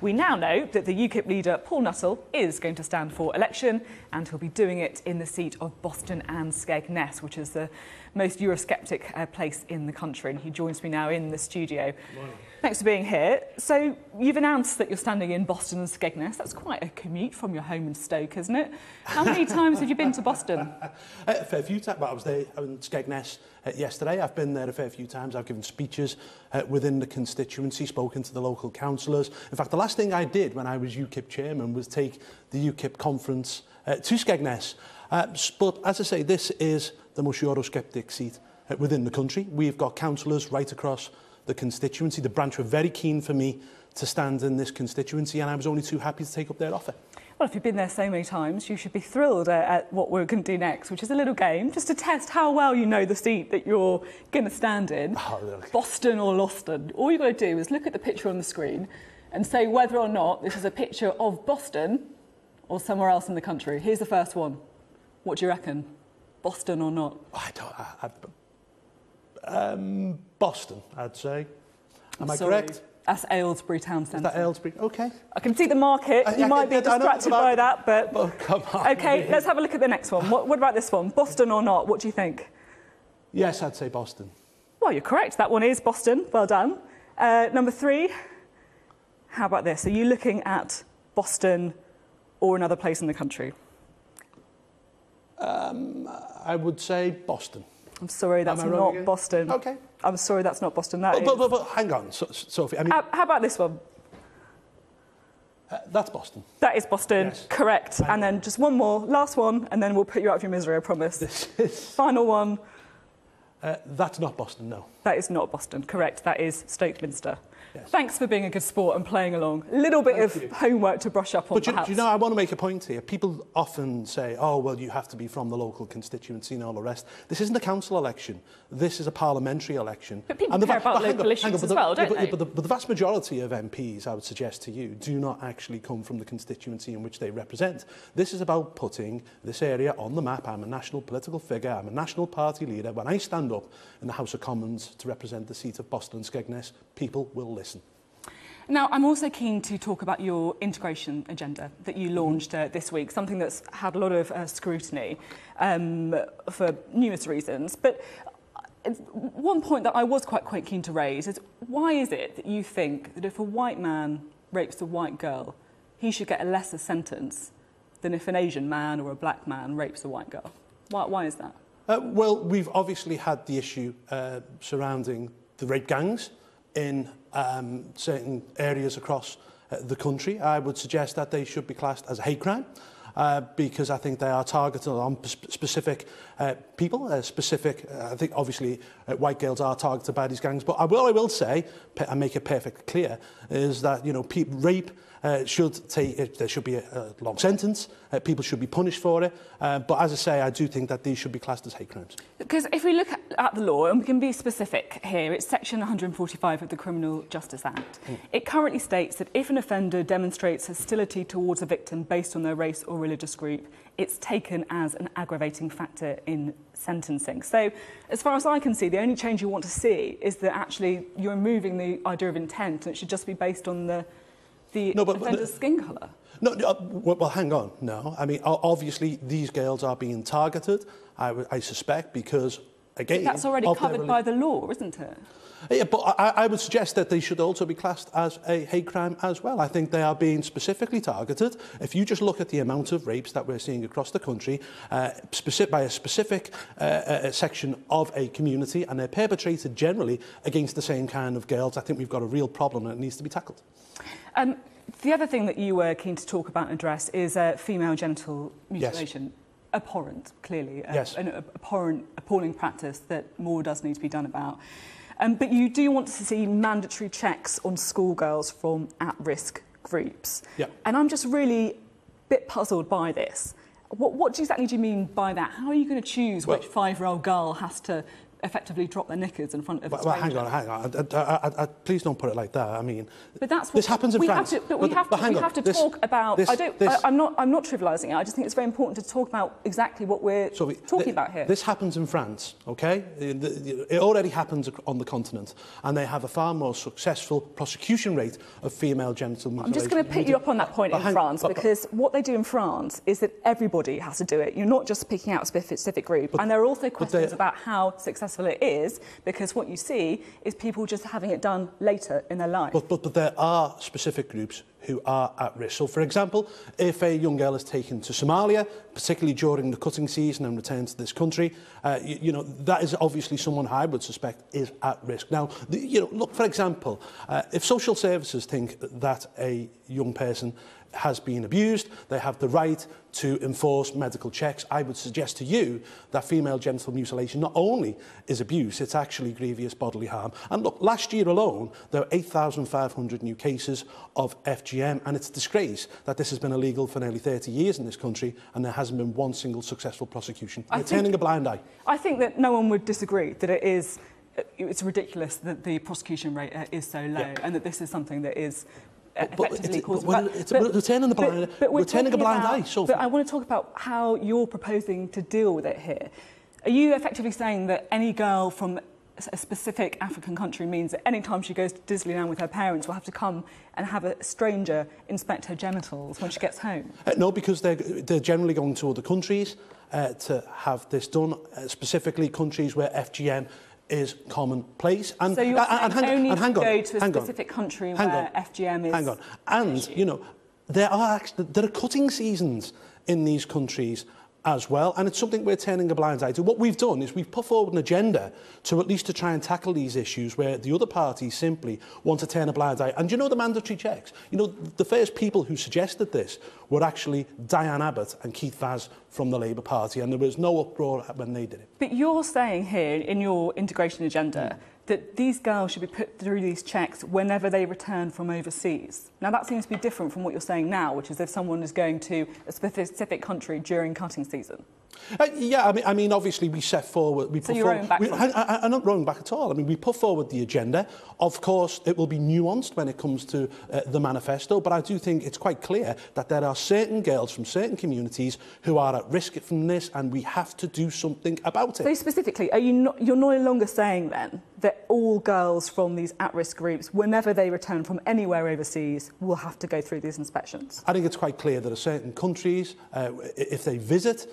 We now know that the UKIP leader, Paul Nuttall, is going to stand for election, and he'll be doing it in the seat of Boston and Skegness, which is the most Eurosceptic place in the country. And he joins me now in the studio. Morning. Thanks for being here. So you've announced that you're standing in Boston and Skegness. That's quite a commute from your home in Stoke, isn't it? How many times have you been to Boston? A fair few times. Well, I was there in Skegness yesterday. I've been there a fair few times. I've given speeches within the constituency, spoken to the local councillors. In fact, the last thing I did when I was UKIP chairman was take the UKIP conference to Skegness. But as I say, this is the most Eurosceptic seat within the country. We've got councillors right across the constituency. The branch were very keen for me to stand in this constituency, and I was only too happy to take up their offer. Well, if you've been there so many times, you should be thrilled at what we're going to do next, which is a little game, just to test how well you know the seat that you're going to stand in. Oh, look. Boston or Loston. All you've got to do is look at the picture on the screen and say whether or not this is a picture of Boston or somewhere else in the country. Here's the first one. What do you reckon? Boston or not? Boston, I'd say. Am I Sorry, correct? That's Aylesbury Town Centre. Is that Aylesbury? Okay. I can see the market. You might be distracted by that, but... Oh, come on. OK, let's have a look at the next one. What about this one? Boston or not? What do you think? Yes, I'd say Boston. Well, you're correct. That one is Boston. Well done. Number 3. How about this? Are you looking at Boston or another place in the country? I would say Boston. I'm sorry, that's not Boston. OK. I'm sorry, that's not Boston. That is... But hang on, Sophie. I mean, how about this one? that's Boston. That is Boston, yes. Correct. And then just one more, last one, and then we'll put you out of your misery, I promise. This is... Final one. That's not Boston, no. That is not Boston, correct. That is Stoke Minster. Yes. Thanks for being a good sport and playing along. A little bit of homework to brush up on, But perhaps. you know, I want to make a point here. People often say, oh, well, you have to be from the local constituency and all the rest. This isn't a council election. This is a parliamentary election. But people care about local issues as well, don't they? But the vast majority of MPs, I would suggest to you, do not actually come from the constituency in which they represent. This is about putting this area on the map. I'm a national political figure. I'm a national party leader. When I stand up in the House of Commons to represent the seat of Boston and Skegness, people will listen. Now, I'm also keen to talk about your integration agenda that you launched this week, something that's had a lot of scrutiny for numerous reasons. But one point that I was quite keen to raise is, why is it that you think that if a white man rapes a white girl, he should get a lesser sentence than if an Asian man or a black man rapes a white girl? Why is that? Well, we've obviously had the issue surrounding the rape gangs in certain areas across the country. I would suggest that they should be classed as a hate crime because I think they are targeted on specific people, I think obviously white girls are targeted by these gangs, but what I will say, and make it perfectly clear, is that, you know, rape there should be a long sentence, people should be punished for it, but as I say, I do think that these should be classed as hate crimes. Because if we look at the law, and we can be specific here, it's section 145 of the Criminal Justice Act. It currently states that if an offender demonstrates hostility towards a victim based on their race or religious group, it's taken as an aggravating factor in sentencing. So, as far as I can see, the only change you want to see is that actually you're removing the idea of intent, and it should just be based on the offender's skin colour. No, well, hang on. No, I mean, obviously these girls are being targeted, I suspect, because, again... But that's already covered by the law, isn't it? Yeah, but I would suggest that they should also be classed as a hate crime as well. I think they are being specifically targeted. If you just look at the amount of rapes that we're seeing across the country, by a specific section of a community, and they're perpetrated generally against the same kind of girls, I think we've got a real problem and it needs to be tackled. The other thing that you were keen to talk about and address is female genital mutilation. Yes. Abhorrent, clearly. Yes. An abhorrent, appalling practice that more does need to be done about. But you do want to see mandatory checks on schoolgirls from at-risk groups. Yeah. And I'm just really a bit puzzled by this. What exactly do you mean by that? How are you going to choose which 5-year-old girl has to effectively drop their knickers in front of a Well, stranger. hang on. Please don't put it like that. I mean, but that's what this happens in France. We have to talk about. I'm not trivialising it. I just think it's very important to talk about exactly what we're talking about here. This happens in France, okay? It already happens on the continent, and they have a far more successful prosecution rate of female genital mutilation. I'm just going to pick you up on that point in France, because what they do in France is that everybody has to do it. You're not just picking out a specific group. And there are also questions about how successful it is, because what you see is people just having it done later in their life. But there are specific groups who are at risk. So, for example, if a young girl is taken to Somalia, particularly during the cutting season, and returned to this country, you know, that is obviously someone I would suspect is at risk. Now, you know, look, for example, if social services think that a young person has been abused, they have the right to enforce medical checks. I would suggest to you that female genital mutilation not only is abuse, it's actually grievous bodily harm. And look, last year alone, there were 8,500 new cases of FGM, and it's a disgrace that this has been illegal for nearly 30 years in this country, and there hasn't been one single successful prosecution. We're turning a blind eye. I think that no one would disagree that it's ridiculous that the prosecution rate is so low, and that this is something that is we're turning a blind eye. But I want to talk about how you're proposing to deal with it here. Are you effectively saying that any girl from a specific African country means that any time she goes to Disneyland with her parents will have to come and have a stranger inspect her genitals when she gets home? No, because they're generally going to other countries to have this done, specifically countries where FGM is commonplace. And, so you're only to go to a specific country where FGM is... Hang on. And, you know, there are cutting seasons in these countries as well, and it's something we're turning a blind eye to. What we've done is we've put forward an agenda to at least to try and tackle these issues where the other parties simply want to turn a blind eye. And you know, the mandatory checks, you know, the first people who suggested this were actually Diane Abbott and Keith Vaz from the Labour Party, and there was no uproar when they did it. But you're saying here in your integration agenda that these girls should be put through these checks whenever they return from overseas. Now, that seems to be different from what you're saying now, which is if someone is going to a specific country during cutting season. Yeah, I mean, obviously we set forward... So you're rowing back from it? I'm not rowing back at all. I mean, we put forward the agenda. Of course, it will be nuanced when it comes to the manifesto, but I do think it's quite clear that there are certain girls from certain communities who are at risk from this, and we have to do something about it. So specifically, you're no longer saying then that all girls from these at-risk groups, whenever they return from anywhere overseas, will have to go through these inspections? I think it's quite clear that there are certain countries, if they visit,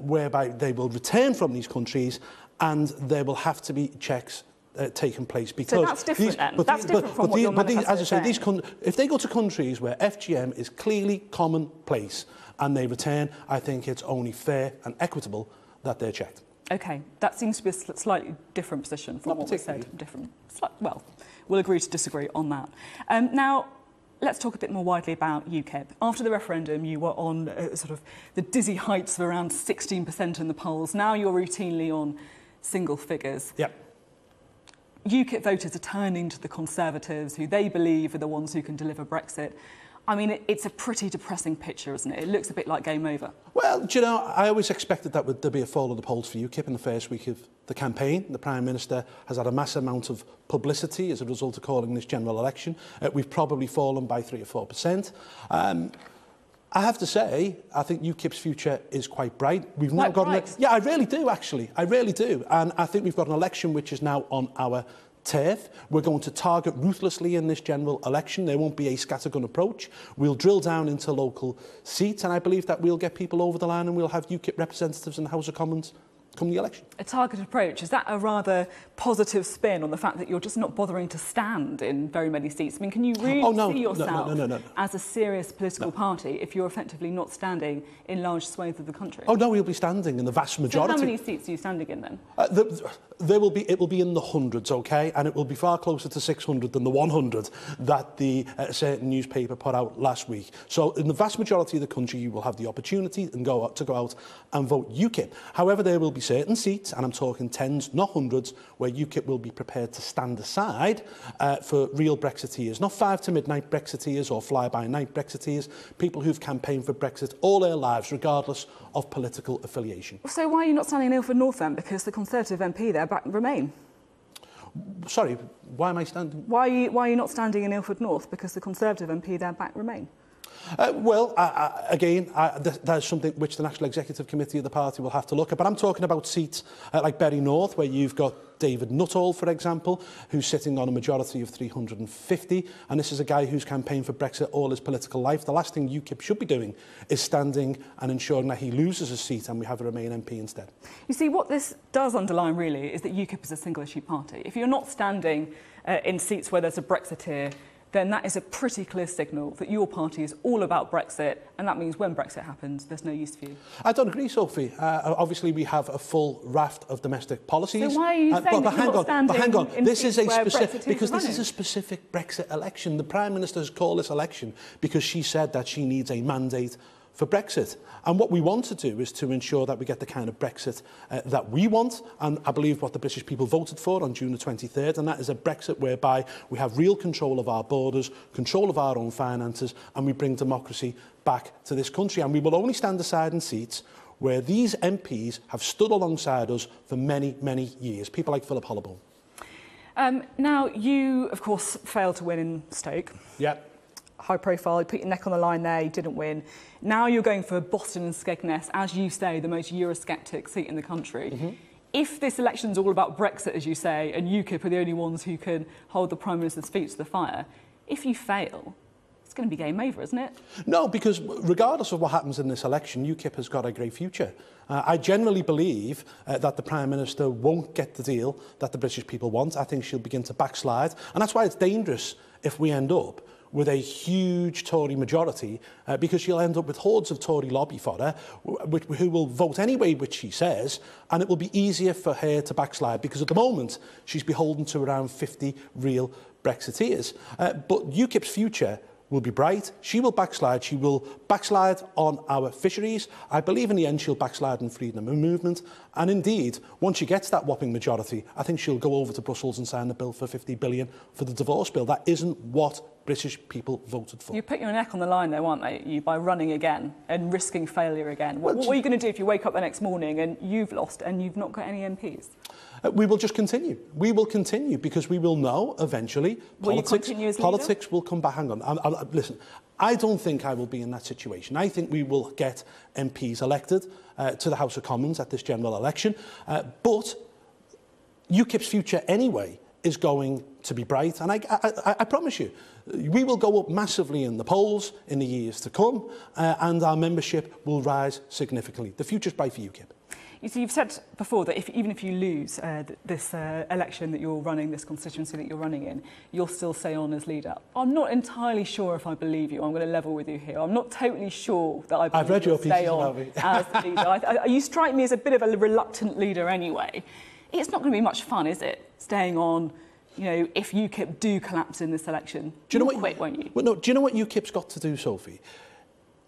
whereby they will return from these countries, and there will have to be checks taking place. Because so that's different then? That's different from what your manifesto is saying. As I say, if they go to countries where FGM is clearly commonplace and they return, I think it's only fair and equitable that they're checked. OK, that seems to be a slightly different position from what we said. Well, we'll agree to disagree on that. Now, let's talk a bit more widely about UKIP. After the referendum, you were on sort of the dizzy heights of around 16% in the polls. Now you're routinely on single figures. Yep. UKIP voters are turning to the Conservatives, who they believe are the ones who can deliver Brexit. I mean, it's a pretty depressing picture, isn't it? It looks a bit like game over. Well, do you know, I always expected that there'd be a fall of the polls for UKIP in the first week of the campaign. The Prime Minister has had a massive amount of publicity as a result of calling this general election. We've probably fallen by 3 or 4%. I have to say, I think UKIP's future is quite bright. We've now got yeah, I really do, actually. I really do. And I think we've got an election which is now on our turf. We're going to target ruthlessly in this general election. There won't be a scattergun approach. We'll drill down into local seats, and I believe that we'll get people over the line and we'll have UKIP representatives in the House of Commons come the election. A targeted approach, is that a rather positive spin on the fact that you're just not bothering to stand in very many seats? I mean, can you really see yourself as a serious political party if you're effectively not standing in large swathes of the country? Oh, no, we'll be standing in the vast majority. So how many seats are you standing in then? It will be in the hundreds, OK? And it will be far closer to 600 than the 100 that the certain newspaper put out last week. So in the vast majority of the country, you will have the opportunity to go out and vote UKIP. However, there will be be certain seats, and I'm talking tens, not hundreds, where UKIP will be prepared to stand aside for real Brexiteers, not five-to-midnight Brexiteers or fly-by-night Brexiteers, people who've campaigned for Brexit all their lives, regardless of political affiliation. So why are you not standing in Ilford North then? Because the Conservative MP there back Remain. Sorry, why am I standing? Why are you not standing in Ilford North? Because the Conservative MP there back Remain. Well, again, there's something which the National Executive Committee of the party will have to look at. But I'm talking about seats like Bury North, where you've got David Nuttall, for example, who's sitting on a majority of 350. And this is a guy who's campaigned for Brexit all his political life. The last thing UKIP should be doing is standing and ensuring that he loses his seat and we have a Remain MP instead. You see, what this does underline, really, is that UKIP is a single-issue party. If you're not standing in seats where there's a Brexiteer, then that is a pretty clear signal that your party is all about Brexit, and that means when Brexit happens, there's no use for you. I don't agree, Sophie. Obviously, we have a full raft of domestic policies. So why are you saying that you're not standing in this is a specific, because this is a specific Brexit election. The Prime Minister has called this election because she said that she needs a mandate for Brexit. And what we want to do is to ensure that we get the kind of Brexit that we want, and I believe what the British people voted for on June the 23rd, and that is a Brexit whereby we have real control of our borders, control of our own finances, and we bring democracy back to this country. And we will only stand aside in seats where these MPs have stood alongside us for many, many years, people like Philip Hartlepool. Now, you, of course, failed to win in Stoke. Yeah. High profile, you put your neck on the line there, you didn't win. Now you're going for Boston and Skegness, as you say, the most Eurosceptic seat in the country. Mm-hmm. If this election's all about Brexit, as you say, and UKIP are the only ones who can hold the Prime Minister's feet to the fire, if you fail, it's going to be game over, isn't it? No, because regardless of what happens in this election, UKIP has got a great future. I generally believe that the Prime Minister won't get the deal that the British people want. I think she'll begin to backslide. And that's why it's dangerous if we end up with a huge Tory majority, because she'll end up with hordes of Tory lobby fodder who will vote anyway, which she says, and it will be easier for her to backslide, because at the moment she's beholden to around 50 real Brexiteers. But UKIP's future will be bright. She will backslide. She will backslide on our fisheries. I believe in the end she'll backslide in freedom of movement. And indeed, once she gets that whopping majority, I think she'll go over to Brussels and sign a bill for 50 billion for the divorce bill. That isn't what British people voted for. You put your neck on the line, though, aren't they? You by running again and risking failure again. What are you going to do if you wake up the next morning and you've lost and you've not got any MPs? We will just continue. We will continue because we will know eventually politics will come back. Hang on. Listen, I don't think I will be in that situation. I think we will get MPs elected to the House of Commons at this general election. But UKIP's future anyway is going to be bright. And I promise you, we will go up massively in the polls in the years to come, and our membership will rise significantly. The future's bright for UKIP. You see, you've said before that even if you lose this election that you're running, this constituency that you're running in, you'll still stay on as leader. I'm not entirely sure if I believe you. I'm going to level with you here. I'm not totally sure that I believe you'll stay on as leader. You strike me as a bit of a reluctant leader anyway. It's not going to be much fun, is it, staying on, you know, if UKIP do collapse in this election? Do you know what? Quit, won't you? Well, no, do you know what UKIP's got to do, Sophie?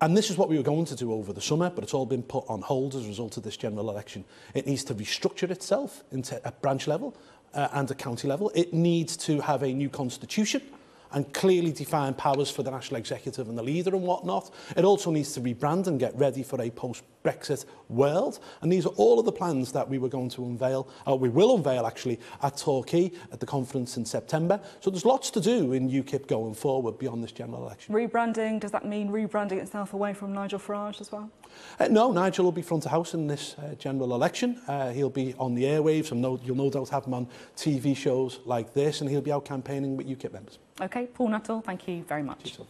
And this is what we were going to do over the summer, but it's all been put on hold as a result of this general election. It needs to restructure itself into a branch level and a county level. It needs to have a new constitution and clearly define powers for the National Executive and the leader and whatnot. It also needs to rebrand and get ready for a post-Brexit world. And these are all of the plans that we were going to unveil, or we will unveil actually, at Torquay at the conference in September. So there's lots to do in UKIP going forward beyond this general election. Rebranding, does that mean rebranding itself away from Nigel Farage as well? No, Nigel will be front of house in this general election. He'll be on the airwaves, and you'll no doubt have him on TV shows like this, and he'll be out campaigning with UKIP members. OK, Paul Nuttall, thank you very much. Cheers.